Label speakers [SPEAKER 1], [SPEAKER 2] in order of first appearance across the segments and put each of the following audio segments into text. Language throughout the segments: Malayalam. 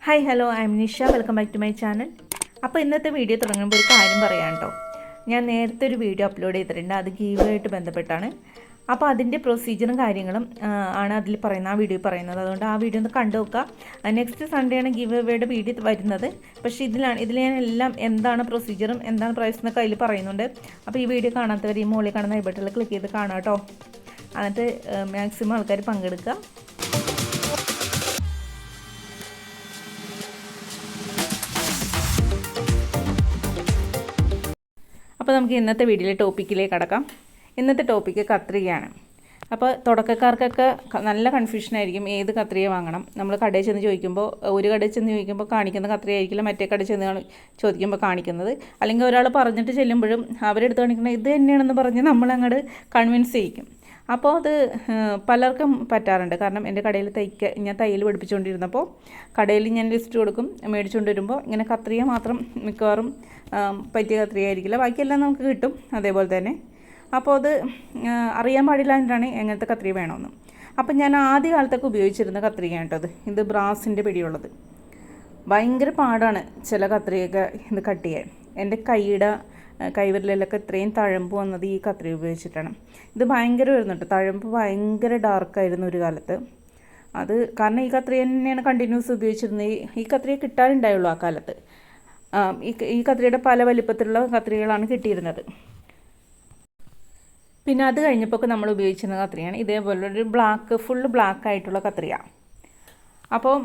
[SPEAKER 1] Hi hello I am Nisha, welcome back to my channel. അപ്പോൾ ഇന്നത്തെ വീഡിയോ തുടങ്ങുമ്പോൾ ഒരു കാര്യം പറയാം കേട്ടോ. ഞാൻ നേരത്തെ ഒരു വീഡിയോ അപ്ലോഡ് ചെയ്തിട്ടുണ്ട്, അത് ഗീവുമായിട്ട് ബന്ധപ്പെട്ടാണ്. അപ്പോൾ അതിൻ്റെ പ്രൊസീജിയറും കാര്യങ്ങളും ആണ് അതിൽ പറയുന്നത്, ആ വീഡിയോ പറയുന്നത്. അതുകൊണ്ട് ആ വീഡിയോ ഒന്ന് കണ്ടു നോക്കുക. നെക്സ്റ്റ് സൺഡേ ആണ് ഗീവ് അവയുടെ വീഡിയോ വരുന്നത്. പക്ഷേ ഇതിൽ ഞാൻ എല്ലാം എന്താണ് പ്രൊസീജിയറും എന്താണ് പ്രൈസ് എന്നൊക്കെ അതിൽ പറയുന്നുണ്ട്. അപ്പോൾ ഈ വീഡിയോ കാണാത്തവർ ഈ മുകളിൽ കാണുന്ന ഐ ബട്ടണിൽ ക്ലിക്ക് ചെയ്ത് കാണാം കേട്ടോ. എന്നിട്ട് മാക്സിമം ആൾക്കാർ പങ്കെടുക്കുക. അപ്പോൾ നമുക്ക് ഇന്നത്തെ വീഡിയോയിലെ ടോപ്പിക്കിലേക്ക് കടക്കാം. ഇന്നത്തെ ടോപ്പിക്ക് കത്രികയാണ്. അപ്പോൾ തുടക്കക്കാർക്കൊക്കെ നല്ല കൺഫ്യൂഷനായിരിക്കും ഏത് കത്രിക വാങ്ങണം. നമ്മൾ കടയിൽ ചെന്ന് ചോദിക്കുമ്പോൾ, ഒരു കടയിൽ ചെന്ന് ചോദിക്കുമ്പോൾ കാണിക്കുന്ന കത്രിക ആയിരിക്കില്ല മറ്റേ കടയിൽ ചെന്ന് ചോദിക്കുമ്പോൾ കാണിക്കുന്നത്. അല്ലെങ്കിൽ ഒരാൾ പറഞ്ഞിട്ട് ചെല്ലുമ്പോഴും അവരെടുത്ത് കാണിക്കുന്നത് ഇത് തന്നെയാണെന്ന് പറഞ്ഞ് നമ്മളങ്ങോട്ട് കൺവിൻസ് ചെയ്യിക്കും. അപ്പോൾ അത് പലർക്കും പറ്റാറുണ്ട്. കാരണം എൻ്റെ കടയിൽ ഞാൻ തയ്യൽ പഠിപ്പിച്ചുകൊണ്ടിരുന്നപ്പോൾ കടയിൽ ഞാൻ ലിസ്റ്റ് കൊടുക്കും, മേടിച്ചുകൊണ്ട് വരുമ്പോൾ ഇങ്ങനെ കത്രിക മാത്രം മിക്കവാറും പറ്റിയ കത്രിക ആയിരിക്കില്ല, ബാക്കിയെല്ലാം നമുക്ക് കിട്ടും അതേപോലെ തന്നെ. അപ്പോൾ അത് അറിയാൻ പാടില്ലാണ്ടാണ് എങ്ങനത്തെ കത്രിക വേണമെന്ന്. അപ്പം ഞാൻ ആദ്യ കാലത്തൊക്കെ ഉപയോഗിച്ചിരുന്ന കത്രികയാണ് കേട്ടോ ഇത് ബ്രാസിൻ്റെ പിടിയുള്ളത്. ഭയങ്കര പാടാണ് ചില കത്രികയൊക്കെ ഇത് കട്ട് ചെയ്യാൻ. എൻ്റെ കൈവിരലിലൊക്കെ ഇത്രയും തഴമ്പ് വന്നത് ഈ കത്രിക ഉപയോഗിച്ചിട്ടാണ്. ഇത് ഭയങ്കര വരുന്നുണ്ട്, തഴമ്പ് ഭയങ്കര ഡാർക്കായിരുന്നു ഒരു കാലത്ത്. അത് കാരണം ഈ കത്രിക തന്നെയാണ് കണ്ടിന്യൂസ് ഉപയോഗിച്ചിരുന്നത്. ഈ കത്രിക കിട്ടാനുണ്ടായുള്ളൂ ആ കാലത്ത്. ഈ കത്രികയുടെ പല വലിപ്പത്തിലുള്ള കത്രികകളാണ് കിട്ടിയിരുന്നത്. പിന്നെ അത് കഴിഞ്ഞപ്പോൾ നമ്മൾ ഉപയോഗിച്ചിരുന്ന കത്രികയാണ് ഇതേപോലൊരു ഫുള്ള് ബ്ലാക്ക് ആയിട്ടുള്ള കത്രിക. അപ്പോൾ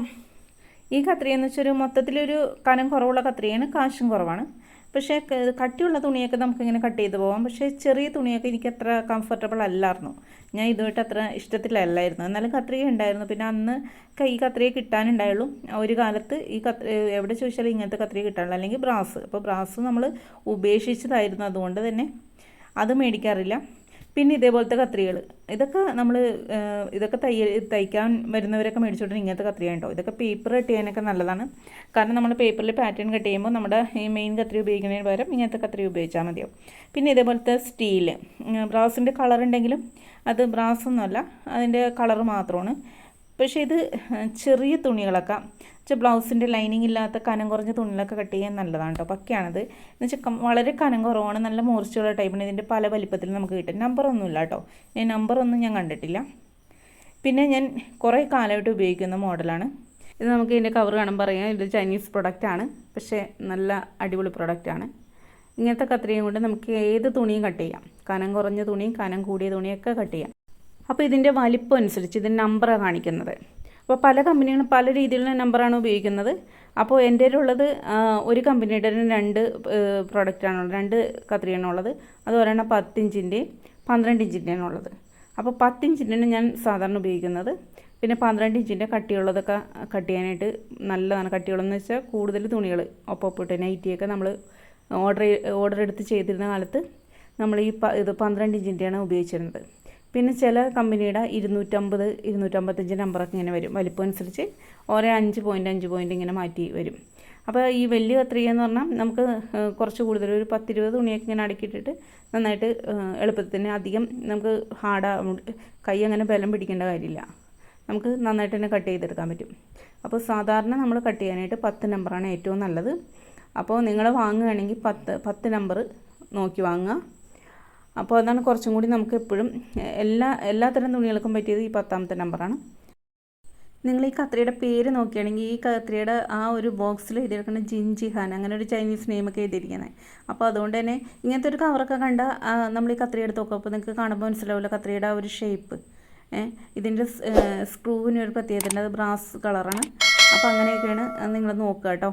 [SPEAKER 1] ഈ കത്രിക എന്ന് വെച്ചാൽ മൊത്തത്തിലൊരു കനം കുറവുള്ള കത്രികയാണ്, കാശും കുറവാണ്. പക്ഷേ കട്ടിയുള്ള തുണിയൊക്കെ നമുക്കിങ്ങനെ കട്ട് ചെയ്ത് പോകാം. പക്ഷേ ചെറിയ തുണിയൊക്കെ എനിക്ക് അത്ര കംഫർട്ടബിൾ അല്ലായിരുന്നു. ഞാൻ ഇതുമായിട്ട് അത്ര ഇഷ്ടത്തിലല്ലായിരുന്നു. എന്നാലും കത്രിക ഉണ്ടായിരുന്നു. പിന്നെ അന്ന് ഈ കത്രിക കിട്ടാനുണ്ടായുള്ളൂ. ഒരു കാലത്ത് എവിടെ ചോദിച്ചാലും ഇങ്ങനത്തെ കത്രിക കിട്ടാനുള്ളൂ, അല്ലെങ്കിൽ ബ്രാസ്. അപ്പോൾ ബ്രാസ് നമ്മൾ ഉപേക്ഷിച്ചതായിരുന്നു, അതുകൊണ്ട് തന്നെ അത് മേടിക്കാറില്ല. പിന്നെ ഇതേപോലത്തെ കത്രികൾ, ഇതൊക്കെ തയ്ക്കാൻ വരുന്നവരൊക്കെ മേടിച്ചോണ്ട് ഇങ്ങനത്തെ കത്രിക ഉണ്ടോ. ഇതൊക്കെ പേപ്പർ കട്ട് ചെയ്യാനൊക്കെ നല്ലതാണ്. കാരണം നമ്മൾ പേപ്പറിൽ പാറ്റേൺ കട്ട് ചെയ്യുമ്പോൾ നമ്മുടെ ഈ മെയിൻ കത്രിക ഉപയോഗിക്കുന്നതിന് പകരം ഇങ്ങനത്തെ കത്രിക ഉപയോഗിച്ചാൽ മതിയാവും. പിന്നെ ഇതേപോലത്തെ സ്റ്റീല്, ബ്രാസിൻ്റെ കളർ ഉണ്ടെങ്കിലും അത് ബ്രാസൊന്നുമല്ല, അതിൻ്റെ കളർ മാത്രമാണ്. പക്ഷേ ഇത് ചെറിയ തുണികളൊക്കെ ബ്ലൗസിൻ്റെ ലൈനിങ് ഇല്ലാത്ത കനം കുറഞ്ഞ തുണികളൊക്കെ കട്ട് ചെയ്യാൻ നല്ലതാണ് കേട്ടോ. പക്കയാണിത്. എന്ന് വെച്ചാൽ വളരെ കനം കുറവാണ്, നല്ല മൂർച്ചയുള്ള ടൈപ്പാണ്. ഇതിൻ്റെ പല വലിപ്പത്തിൽ നമുക്ക് കിട്ടും. നമ്പറൊന്നുമില്ല കേട്ടോ, നമ്പറൊന്നും ഞാൻ കണ്ടിട്ടില്ല. പിന്നെ ഞാൻ കുറേ കാലമായിട്ട് ഉപയോഗിക്കുന്ന മോഡലാണ് ഇത്. നമുക്ക് ഇതിൻ്റെ കവർ കാണുമ്പോൾ പറയാം ഇത് ചൈനീസ് പ്രൊഡക്റ്റാണ്, പക്ഷേ നല്ല അടിപൊളി പ്രൊഡക്റ്റാണ്. ഇങ്ങനത്തെ കത്രികയും കൊണ്ട് നമുക്ക് ഏത് തുണിയും കട്ട് ചെയ്യാം. കനം കുറഞ്ഞ തുണിയും കനം കൂടിയ തുണിയൊക്കെ കട്ട് ചെയ്യാം. അപ്പോൾ ഇതിൻ്റെ വലിപ്പം അനുസരിച്ച് ഇതിൻ്റെ നമ്പറാണ് കാണിക്കുന്നത്. അപ്പോൾ പല കമ്പനികളും പല രീതിയിലുള്ള നമ്പറാണ് ഉപയോഗിക്കുന്നത്. അപ്പോൾ എൻ്റെ ഉള്ളത് ഒരു കമ്പനിയുടെ 2 പ്രൊഡക്റ്റാണുള്ളത്, 2 കത്രികയാണുള്ളത്. അത് ഒരെണ്ണം 10 ഇഞ്ചിൻ്റെയും 12 ഇഞ്ചിൻ്റെയാണ് ഉള്ളത്. അപ്പോൾ 10 ഇഞ്ചിൻ്റെയാണ് ഞാൻ സാധാരണ ഉപയോഗിക്കുന്നത്. പിന്നെ 12 ഇഞ്ചിൻ്റെ കട്ടിയുള്ളതൊക്കെ കട്ട് ചെയ്യാനായിട്ട് നല്ലതാണ്. കട്ടിയുള്ളതെന്ന് വെച്ചാൽ കൂടുതൽ തുണികൾ ഒപ്പം നൈറ്റിയൊക്കെ നമ്മൾ ഓർഡർ എടുത്ത് ചെയ്തിരുന്ന കാലത്ത് നമ്മൾ ഇത് 12 ഇഞ്ചിൻ്റെയാണ് ഉപയോഗിച്ചിരുന്നത്. പിന്നെ ചില കമ്പനിയുടെ 250, 255 നമ്പറൊക്കെ ഇങ്ങനെ വരും. വലിപ്പം അനുസരിച്ച് ഓരോ 5 പോയിൻ്റ് ഇങ്ങനെ മാറ്റി വരും. അപ്പോൾ ഈ വലിയ കത്രിക എന്ന് പറഞ്ഞാൽ നമുക്ക് കുറച്ച് കൂടുതൽ ഒരു 10-20 തുണിയൊക്കെ ഇങ്ങനെ അടുക്കിയിട്ടിട്ട് നന്നായിട്ട് എളുപ്പത്തിന് അധികം നമുക്ക് കൈ അങ്ങനെ ബലം പിടിക്കേണ്ട കാര്യമില്ല. നമുക്ക് നന്നായിട്ട് തന്നെ കട്ട് ചെയ്തെടുക്കാൻ പറ്റും. അപ്പോൾ സാധാരണ നമ്മൾ കട്ട് ചെയ്യാനായിട്ട് 10 നമ്പറാണ് ഏറ്റവും നല്ലത്. അപ്പോൾ നിങ്ങൾ വാങ്ങുകയാണെങ്കിൽ 10 നമ്പർ നോക്കി വാങ്ങുക. അപ്പോൾ അതാണ് കുറച്ചും കൂടി നമുക്ക് എപ്പോഴും എല്ലാത്തരം തുണികൾക്കും പറ്റിയത് ഈ 10ാമത്തെ നമ്പറാണ്. നിങ്ങൾ ഈ കത്രിയുടെ പേര് നോക്കുകയാണെങ്കിൽ ഈ കത്രിയുടെ ആ ഒരു ബോക്സിൽ എഴുതിയിരിക്കുന്ന ജിൻജിഹാൻ, അങ്ങനെ ഒരു ചൈനീസ് നെയിമൊക്കെ എഴുതിയിരിക്കുന്നത്. അപ്പോൾ അതുകൊണ്ട് തന്നെ ഇങ്ങനത്തെ ഒരു കവറൊക്കെ കണ്ടാൽ നമ്മൾ ഈ കത്രിക എടുത്ത് നോക്കുക. അപ്പോൾ നിങ്ങൾക്ക് കാണുമ്പോൾ മനസ്സിലാവില്ല കത്രിയുടെ ആ ഒരു ഷേപ്പ്. ഇതിൻ്റെ സ്ക്രൂവിന് ഒരു പ്രത്യേകത ഉണ്ട്, അത് ബ്രാസ് കളറാണ്. അപ്പോൾ അങ്ങനെയൊക്കെയാണ് നിങ്ങൾ നോക്കുക കേട്ടോ.